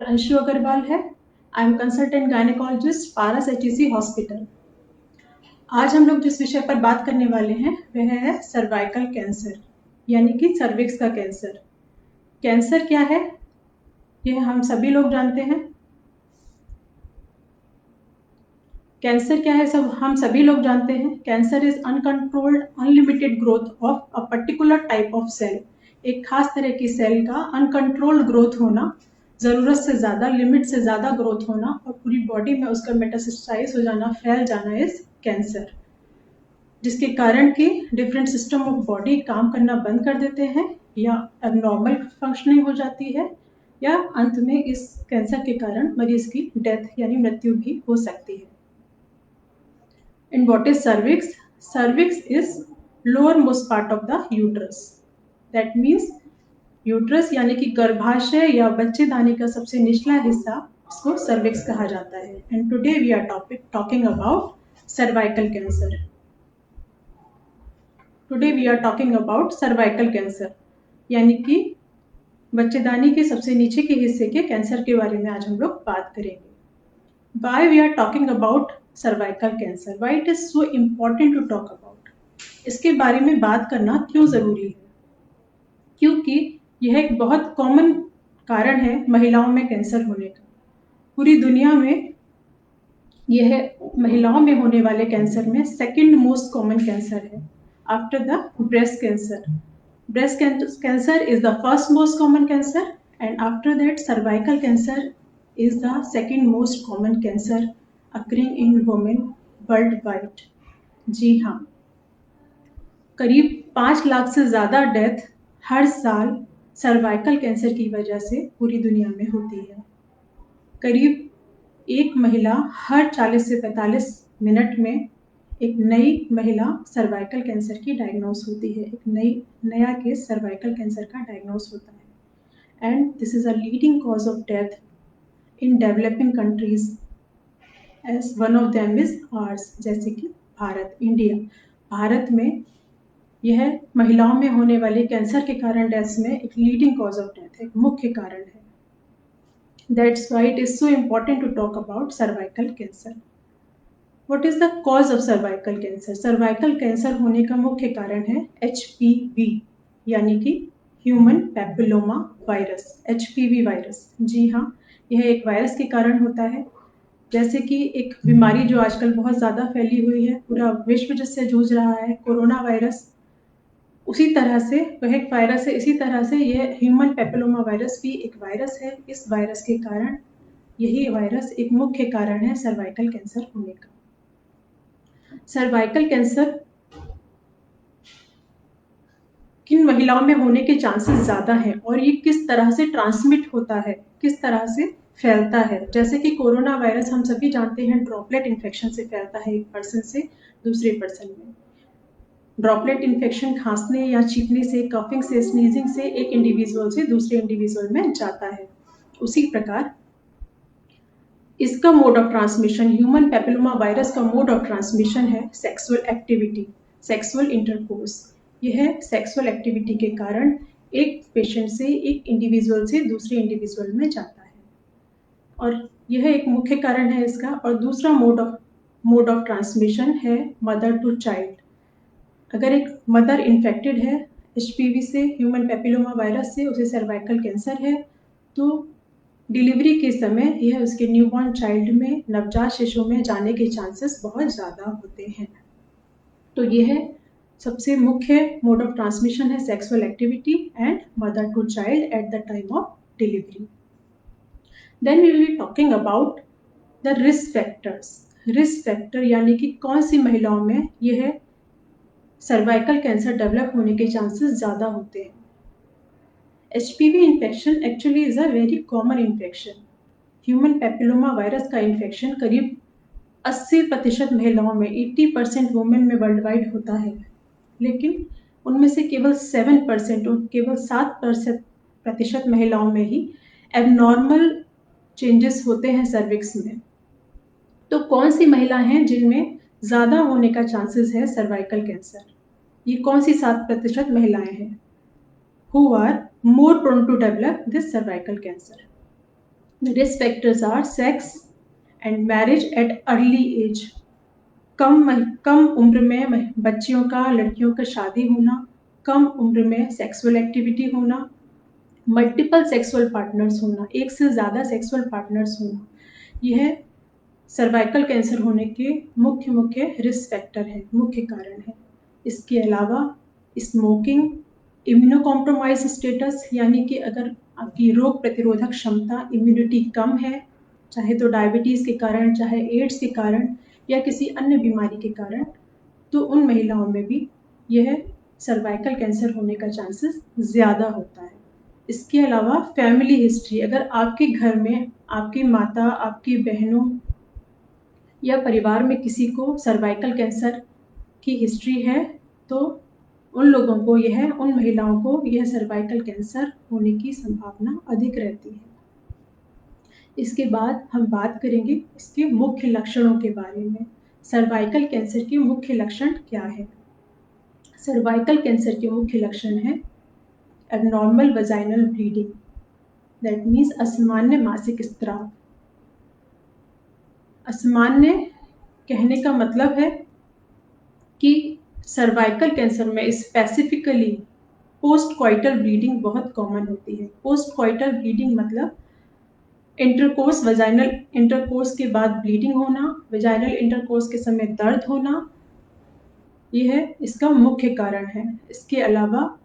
अंशु अग्रवाल है। I am consultant gynaecologist Paras HEC hospital. आज हम लोग जिस विषय पर बात करने वाले हैं वह है सर्वाइकल कैंसर यानी कि सर्विक्स का कैंसर। कैंसर क्या है यह हम सभी लोग जानते हैं। कैंसर क्या है सब हम सभी लोग जानते हैं। Cancer is uncontrolled unlimited growth of a particular type of cell. एक खास तरह की सेल का अनकंट्रोल्ड ग्रोथ होना, जरूरत से ज्यादा, लिमिट से ज्यादा ग्रोथ होना और पूरी बॉडी में उसका मेटास्टेसाइज हो जाना, फैल जाना इज कैंसर, जिसके कारण कि डिफरेंट सिस्टम ऑफ बॉडी काम करना बंद कर देते हैं या एबनॉर्मल फंक्शनिंग हो जाती है, या अंत में इस कैंसर के कारण मरीज की डेथ यानी मृत्यु भी हो सकती है। And what is cervix? Cervix is lowermost part of the uterus. That means uterus यानी कि गर्भाशय या बच्चेदानी का सबसे निचला हिस्सा, इसको सर्विक्स कहा जाता है। And today we are talking about cervical cancer. Today we are talking about cervical cancer यानी कि बच्चेदानी के सबसे नीचे के हिस्से के कैंसर के बारे में आज हम लोग बात करेंगे। Why we are talking about cervical cancer? Why it is so important to talk about? इसके बारे में बात करना क्यों जरूरी है? क्योंकि यह एक बहुत कॉमन कारण है महिलाओं में कैंसर होने का। पूरी दुनिया में यह महिलाओं में होने वाले कैंसर में सेकंड मोस्ट कॉमन कैंसर है after the breast cancer. Breast cancer is the first most common cancer and after that cervical cancer is the second most common cancer occurring in women worldwide। जी हाँ, करीब 5 लाख से ज़्यादा death हर साल cervical cancer की वजह से पूरी दुनिया में होती है। करीब एक महिला हर 40 से 45 मिनट में एक नई महिला सर्वाइकल कैंसर की डायग्नोस होती है। एक नया केस सर्वाइकल कैंसर का डायग्नोस होता है and this is a leading cause of death in developing countries as one of them is ours, जैसे कि भारत, इंडिया। भारत में यह महिलाओं में होने वाले कैंसर के कारण डेथ में एक लीडिंग कॉज ऑफ डेथ है, एक मुख्य कारण है। That's why it is so important to talk about cervical cancer. What is the cause of cervical cancer? Cervical cancer होने का मुख्य कारण है HPV यानी कि human papilloma virus, HPV virus. जी हाँ, यह एक वायरस के कारण होता है। जैसे कि एक बीमारी जो आजकल बहुत ज़्यादा फैली हुई है, पूरा विश्व जिससे जूझ रहा है, कोरोना वायरस, उसी तरह से वह एक वायरस है। इसी तरह से यह ह्यूमन पैपिलोमा वायरस भी एक वायरस है। इस वायरस के कारण, यही वायरस एक मुख्य कारण है सर्वाइकल कैंसर होने का। सर्वाइकल कैंसर किन महिलाओं में होने के चांसेस ज़्यादा हैं और ये किस तरह से ट्रांसमिट होता है, किस तरह से फैलता है। जैसे कि कोरोना वायरस हम सभी जानते हैं ड्रॉपलेट इन्फेक्शन से फैलता है, एक पर्सन से दूसरे पर्सन में। ड्रॉपलेट इन्फेक्शन खांसने या छींकने से, कफिंग से, स्नीजिंग से एक इंडिविजुअल से दूसरे इंडिविजुअल में जाता है। उसी प्रकार इसका mode of transmission, human papilloma virus का मोड ऑफ ट्रांसमिशन है सेक्सुअल एक्टिविटी, सेक्सुअल इंटरकोर्स। यह सेक्सुअल एक्टिविटी के कारण एक पेशेंट से, एक इंडिविजुअल से दूसरे इंडिविजुअल में जाता है और यह एक मुख्य कारण है इसका। और दूसरा मोड ऑफ ट्रांसमिशन है मदर टू चाइल्ड। अगर एक मदर इन्फेक्टेड है HPV से, ह्यूमन पैपिलोमा वायरस से, उसे सर्वाइकल कैंसर है, तो डिलीवरी के समय यह उसके न्यूबॉर्न चाइल्ड में, नवजात शिशु में जाने के चांसेस बहुत ज़्यादा होते हैं। तो यह सबसे मुख्य मोड ऑफ ट्रांसमिशन है sexual activity and mother to child at the time of delivery. Then we will be talking about the risk factors. Risk factor यानी कि कौन सी महिलाओं में यह सर्वाइकल कैंसर डेवलप होने के चांसेस ज़्यादा होते हैं। HPV infection actually is a very common infection. Human papilloma virus का इन्फेक्शन करीब 80% महिलाओं में, 80% वुमेन में वर्ल्ड वाइड होता है, लेकिन उनमें से केवल 7% और केवल 7% महिलाओं में ही एबनॉर्मल चेंजेस होते हैं सर्विक्स में। तो कौन सी महिला हैं जिनमें ज़्यादा होने का चांसेस है सर्वाइकल कैंसर? ये कौन सी 7% महिलाएं हैं who are more prone to develop this cervical cancer? Risk factors are sex and marriage at early age, कम उम्र में बच्चियों का, लड़कियों का शादी होना, कम उम्र में सेक्सुअल एक्टिविटी होना, मल्टीपल सेक्सुअल पार्टनर्स होना, एक से ज़्यादा सेक्सुअल पार्टनर्स होना, यह सर्वाइकल कैंसर होने के मुख्य रिस्क फैक्टर है, मुख्य कारण है। इसके अलावा स्मोकिंग, इम्यूनो कॉम्प्रोमाइज स्टेटस, यानी कि अगर आपकी रोग प्रतिरोधक क्षमता, इम्यूनिटी कम है, चाहे तो डायबिटीज़ के कारण, चाहे एड्स के कारण या किसी अन्य बीमारी के कारण, तो उन महिलाओं में भी यह सर्वाइकल कैंसर होने का चांसेस ज़्यादा होता है। इसके अलावा फैमिली हिस्ट्री, अगर आपके घर में आपकी माता, आपकी बहनों या परिवार में किसी को सर्वाइकल कैंसर की हिस्ट्री है, तो उन लोगों को उन महिलाओं को यह सर्वाइकल कैंसर होने की संभावना अधिक रहती है। इसके बाद हम बात करेंगे इसके मुख्य लक्षणों के बारे में। सर्वाइकल कैंसर के मुख्य लक्षण क्या है? सर्वाइकल कैंसर के मुख्य लक्षण है abnormal vaginal bleeding, that means असामान्य मासिक स्राव। असामान्य कहने का मतलब है कि सर्वाइकल कैंसर में स्पेसिफिकली पोस्ट क्वाइटल ब्लीडिंग बहुत कॉमन होती है। पोस्ट क्वाइटल ब्लीडिंग मतलब इंटरकोर्स, वजाइनल इंटरकोर्स के बाद ब्लीडिंग होना, वजाइनल इंटरकोर्स के समय दर्द होना, यह इसका मुख्य कारण है। इसके अलावा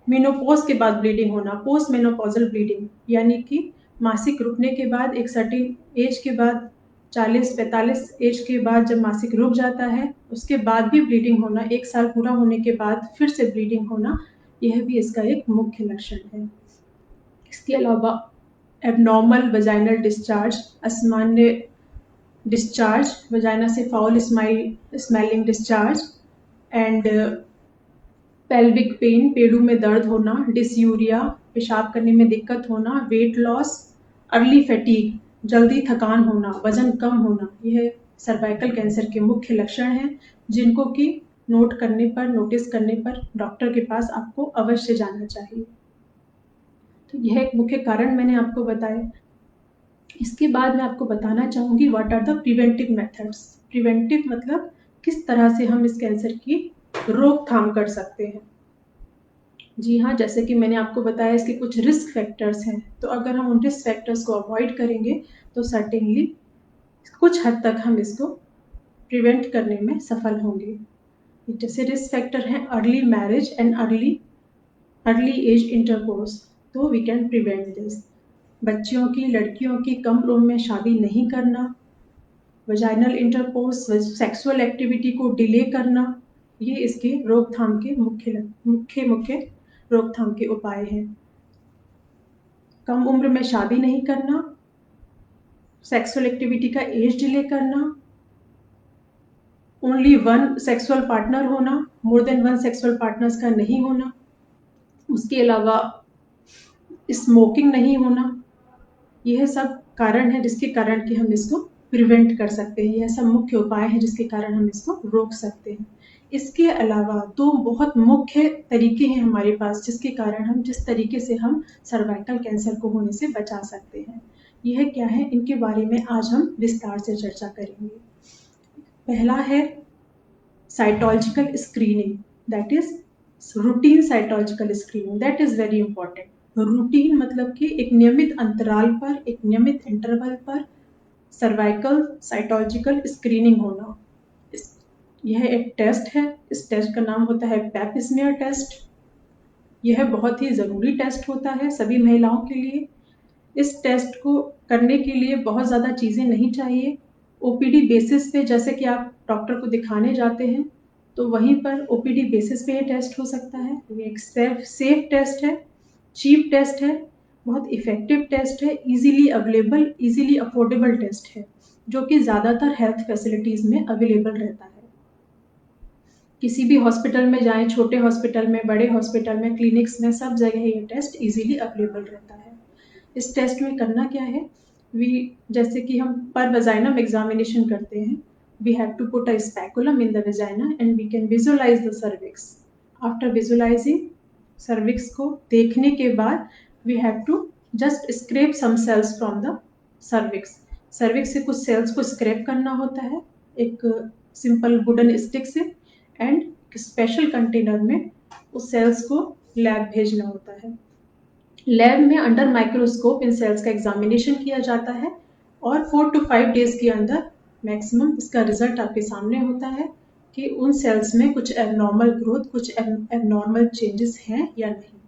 मेनोपॉज के बाद ब्लीडिंग होना, पोस्ट मेनोपॉजल ब्लीडिंग, यानी कि मासिक रुकने के बाद एक सर्टेन एज के बाद, 40-45 एज के बाद जब मासिक रुक जाता है, उसके बाद भी ब्लीडिंग होना, 1 साल पूरा होने के बाद फिर से ब्लीडिंग होना, यह भी इसका एक मुख्य लक्षण है। इसके अलावा एबनॉर्मल वजाइनल डिस्चार्ज, असामान्य डिस्चार्ज, वजाइना से foul smelling discharge, and pelvic pain, पेड़ों में दर्द होना, डिसयूरिया, पेशाब करने में दिक्कत होना, वेट लॉस, अर्ली फैटीग, जल्दी थकान होना, वजन कम होना, यह सर्वाइकल कैंसर के मुख्य लक्षण हैं, जिनको कि नोटिस करने पर डॉक्टर के पास आपको अवश्य जाना चाहिए। तो यह एक मुख्य कारण मैंने आपको बताया। इसके बाद मैं आपको बताना चाहूँगी what are the preventive methods. Preventive मतलब किस तरह से हम इस कैंसर की रोकथाम कर सकते हैं। जी हाँ, जैसे कि मैंने आपको बताया इसके कुछ रिस्क फैक्टर्स हैं, तो अगर हम उन रिस्क फैक्टर्स को अवॉइड करेंगे तो सर्टेनली कुछ हद तक हम इसको प्रिवेंट करने में सफल होंगे। जैसे रिस्क फैक्टर हैं early marriage and early age intercourse, तो वी कैन प्रिवेंट दिस। बच्चियों की, लड़कियों की कम उम्र में शादी नहीं करना, वजाइनल इंटरकोर्स, सेक्सुअल एक्टिविटी को डिले करना, ये इसके रोकथाम के मुख्य रोकथाम के उपाय हैं। कम उम्र में शादी नहीं करना, सेक्सुअल एक्टिविटी का एज डिले करना, ओनली वन सेक्सुअल पार्टनर होना, more than one sexual partners का नहीं होना, उसके अलावा स्मोकिंग नहीं होना, यह सब कारण है जिसके कारण कि हम इसको प्रिवेंट कर सकते हैं। यह सब मुख्य उपाय हैं जिसके कारण हम इसको रोक सकते हैं। इसके अलावा 2 बहुत मुख्य तरीके हैं हमारे पास जिसके कारण हम जिस तरीके से हम सर्वाइकल कैंसर को होने से बचा सकते हैं। यह क्या है, इनके बारे में आज हम विस्तार से चर्चा करेंगे। पहला है cytological screening, that is routine cytological screening, that is very important. Routine मतलब कि एक नियमित अंतराल पर, एक नियमित इंटरवल पर सर्वाइकल साइटोलॉजिकल स्क्रीनिंग होना। यह एक टेस्ट है, इस टेस्ट का नाम होता है पैप स्मीयर टेस्ट। यह बहुत ही ज़रूरी टेस्ट होता है सभी महिलाओं के लिए। इस टेस्ट को करने के लिए बहुत ज़्यादा चीज़ें नहीं चाहिए। ओपीडी बेसिस पे, जैसे कि आप डॉक्टर को दिखाने जाते हैं तो वहीं पर ओपीडी बेसिस पे ये टेस्ट हो सकता है। ये एक सेफ टेस्ट है, चीप टेस्ट है, बहुत इफ़ेक्टिव टेस्ट है, easily available, easily affordable test है, जो कि ज़्यादातर हेल्थ फैसिलिटीज़ में अवेलेबल रहता है। किसी भी हॉस्पिटल में जाएँ, छोटे हॉस्पिटल में, बड़े हॉस्पिटल में, क्लिनिक्स में, सब जगह ये टेस्ट इजीली अवेलेबल रहता है। इस टेस्ट में करना क्या है, जैसे कि हम पर वजाइनम एग्जामिनेशन करते हैं, we have to put a speculum in the vagina and we can visualize the cervix. After visualizing cervix को देखने के बाद we have to just scrape some cells from the cervix. Cervix से कुछ सेल्स को scrape करना होता है एक सिंपल वुडन स्टिक से, एंड स्पेशल कंटेनर में उस सेल्स को लैब भेजना होता है। लैब में अंडर माइक्रोस्कोप इन सेल्स का एग्जामिनेशन किया जाता है और 4 to 5 डेज के अंदर मैक्सिमम इसका रिजल्ट आपके सामने होता है कि उन सेल्स में कुछ एबनॉर्मल ग्रोथ, कुछ एबनॉर्मल चेंजेस हैं या नहीं।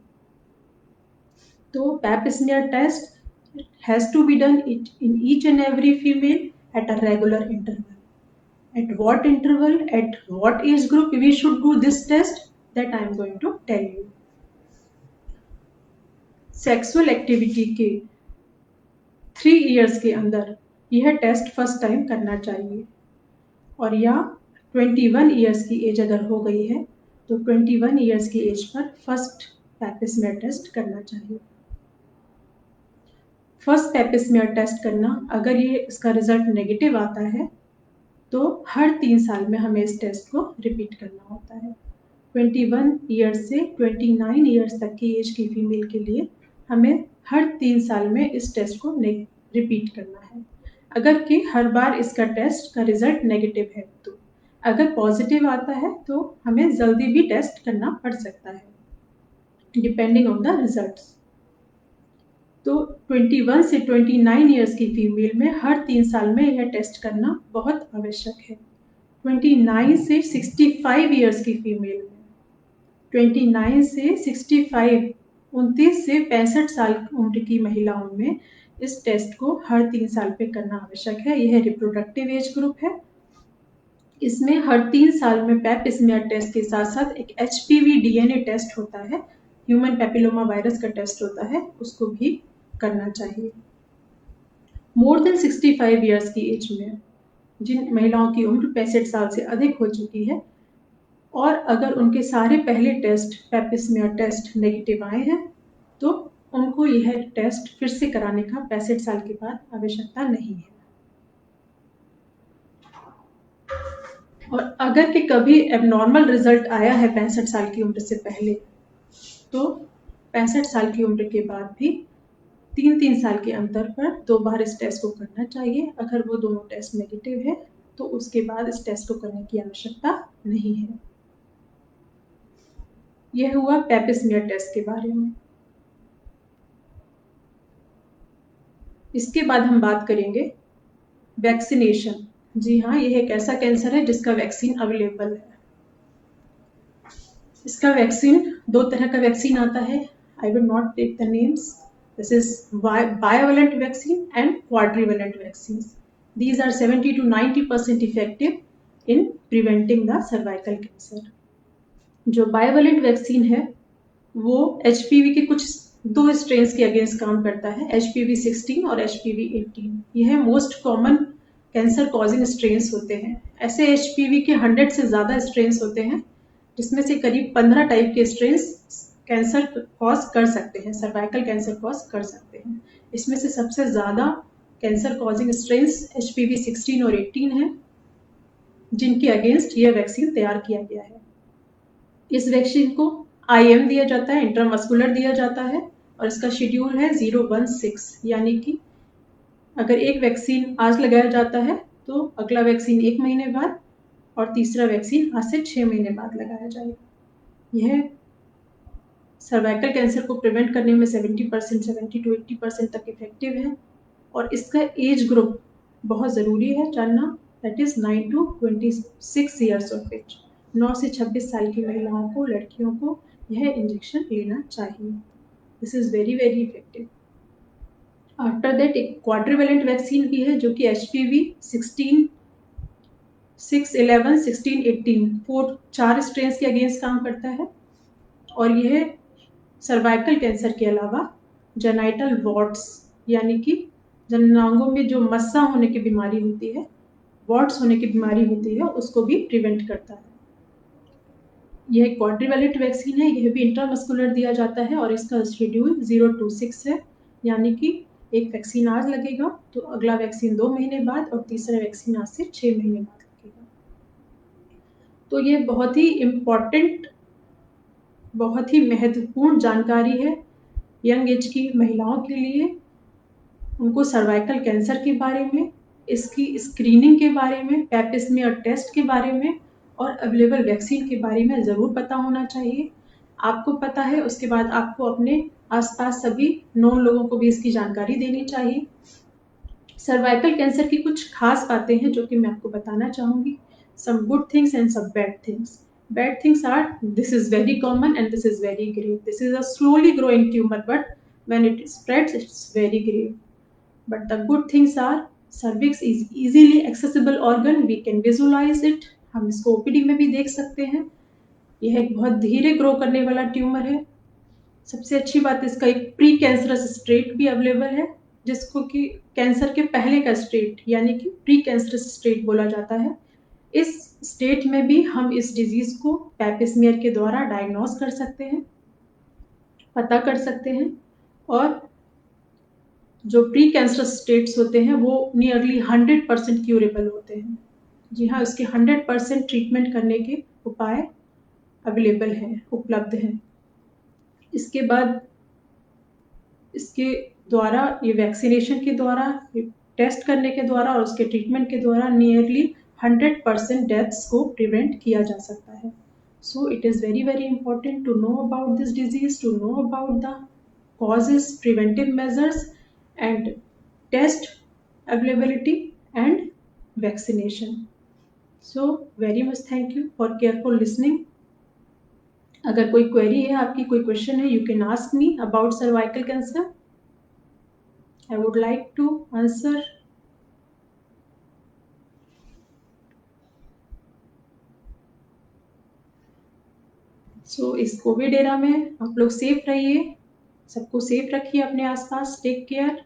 तो pap smear test has to be done in each and every female at a regular interval. At what interval, at what age group we should do this test, that I am going to tell you. Sexual activity के 3 years के अंदर यह test first time करना चाहिए, और या 21 years की as अगर हो गई है तो 21 years की as per first pipe smear test करना चाहिए। फर्स्ट पैप स्मीयर टेस्ट करना, अगर ये इसका रिजल्ट नेगेटिव आता है तो हर 3 साल में हमें इस टेस्ट को रिपीट करना होता है। 21 ईयर्स से 29 ईयर्स तक की एज की फीमेल के लिए हमें हर 3 साल में इस टेस्ट को रिपीट करना है। अगर कि हर बार इसका टेस्ट का रिजल्ट नेगेटिव है, तो अगर पॉजिटिव आता है तो हमें जल्दी भी टेस्ट करना पड़ सकता है डिपेंडिंग ऑन द रिजल्ट्स। तो 21 से 29 ईयर्स की फीमेल में हर 3 साल में यह टेस्ट करना बहुत आवश्यक है। 29 से 65 ईयर्स की फीमेल में, 29 से 65, 29 से 65 साल उम्र की महिलाओं में इस टेस्ट को हर 3 साल पे करना आवश्यक है। यह रिप्रोडक्टिव एज ग्रुप है। इसमें हर 3 साल में पैप स्मीयर टेस्ट के साथ साथ एक HPV DNA टेस्ट होता है, ह्यूमन पैपिलोमा वायरस का टेस्ट होता है, उसको भी करना चाहिए। मोर देन 65 ईयर्स की एज में जिन महिलाओं की उम्र 65 साल से अधिक हो चुकी है और अगर उनके सारे पहले test pap smear test negative आए हैं तो उनको यह टेस्ट फिर से कराने का 65 साल के बाद आवश्यकता नहीं है। और अगर कि कभी एबनॉर्मल रिजल्ट आया है 65 साल की उम्र से पहले, तो 65 साल की उम्र के बाद भी 3-3 साल के अंतर पर 2 बार इस टेस्ट को करना चाहिए। अगर वो दोनों टेस्ट नेगेटिव है तो उसके बाद इस टेस्ट को करने की आवश्यकता नहीं है। यह हुआ पैप स्मीयर टेस्ट के बारे में। इसके बाद हम बात करेंगे वैक्सीनेशन। जी हाँ, यह एक ऐसा कैंसर है जिसका वैक्सीन अवेलेबल है। इसका वैक्सीन 2 तरह का वैक्सीन आता है। I will not take the names. This is bivalent vaccine and quadrivalent vaccines. These are 70 to 90% effective in preventing the cervical cancer. जो bivalent vaccine है वो HPV के कुछ 2 स्ट्रेन्स के अगेंस्ट काम करता है, HPV 16 और HPV 18। यह most common cancer causing strains होते हैं। ऐसे HPV के 100 से ज़्यादा स्ट्रेन्स होते हैं जिसमें से करीब 15 टाइप के स्ट्रेन्स कैंसर कॉज कर सकते हैं, सर्वाइकल कैंसर कॉज कर सकते हैं। इसमें से सबसे ज़्यादा कैंसर कॉजिंग स्ट्रेन्स HPV 16 और 18 हैं जिनके अगेंस्ट यह वैक्सीन तैयार किया गया है। इस वैक्सीन को IM दिया जाता है, इंट्रामस्कुलर दिया जाता है, और इसका शेड्यूल है 016, यानी कि अगर एक वैक्सीन आज लगाया जाता है तो अगला वैक्सीन 1 महीने बाद और तीसरा वैक्सीन आज से 6 महीने बाद लगाया जाएगा। यह सर्वाइकल कैंसर को प्रिवेंट करने में 70% 70 to 80% तक इफेक्टिव है। और इसका एज ग्रुप बहुत ज़रूरी है जानना, that is 9 to 26 years of age. 9 से 26 साल की महिलाओं को, लड़कियों को यह इंजेक्शन लेना चाहिए। This is very very effective. After that एक क्वाड्रिवेलेंट वैक्सीन भी है जो कि HPV 16, 6, 11, 16, 18 4 स्ट्रेन्स के अगेंस्ट काम करता है, और यह सर्वाइकल कैंसर के अलावा जेनाइटल वॉर्ट्स यानी कि जननांगों में जो मस्सा होने की बीमारी होती है, वॉर्ट्स होने की बीमारी होती है, उसको भी प्रिवेंट करता है। यह क्वाड्रिवेलेंट वैक्सीन है, यह भी इंट्रामस्कुलर दिया जाता है और इसका शेड्यूल 026 है, यानी कि एक वैक्सीन आज लगेगा तो अगला वैक्सीन 2 महीने बाद और तीसरा वैक्सीन आज से 6 महीने बाद लगेगा। तो ये बहुत ही इम्पॉर्टेंट, बहुत ही महत्वपूर्ण जानकारी है यंग एज की महिलाओं के लिए उनको सर्वाइकल कैंसर के बारे में, इसकी स्क्रीनिंग के बारे में, पैप स्मीयर टेस्ट के बारे में और अवेलेबल वैक्सीन के बारे में ज़रूर पता होना चाहिए। आपको पता है, उसके बाद आपको अपने आसपास सभी नॉन लोगों को भी इसकी जानकारी देनी चाहिए। सर्वाइकल कैंसर की कुछ खास बातें हैं जो कि मैं आपको बताना चाहूँगी। Some good things and some bad things. Bad things are, this is very common and this is very grave. This is a slowly growing tumor, but when it spreads, it's very grave. But the good things are, cervix is easily accessible organ. We can visualize it. हम इसको OPD में भी देख सकते हैं। यह एक बहुत धीरे ग्रो करने वाला ट्यूमर है। सबसे अच्छी बात, इसका एक प्री कैंसरस स्टेट भी अवेलेबल है, जिसको कि कैंसर के पहले का स्टेट यानी कि प्री कैंसरस स्टेट बोला जाता है। इस स्टेट में भी हम इस डिजीज को पैप स्मीयर के द्वारा डायग्नोस कर सकते हैं, पता कर सकते हैं। और जो प्री कैंसरस स्टेट्स होते हैं वो नियरली 100% क्यूरेबल होते हैं। जी हाँ, उसके 100% ट्रीटमेंट करने के उपाय अवेलेबल हैं, उपलब्ध हैं। इसके बाद इसके द्वारा, ये वैक्सीनेशन के द्वारा, टेस्ट करने के द्वारा और उसके ट्रीटमेंट के द्वारा नियरली 100% डेथ्स को प्रिवेंट किया जा सकता है। So it is very very important to know about this disease, to know about the causes, preventive measures and test availability and vaccination. So very much thank you for careful listening. अगर कोई query है आपकी, कोई question है, you can ask me about cervical cancer. I would like to answer. So इस Covid era में आप लोग सेफ रहिए, सबको सेफ रखिए अपने आसपास, टेक केयर।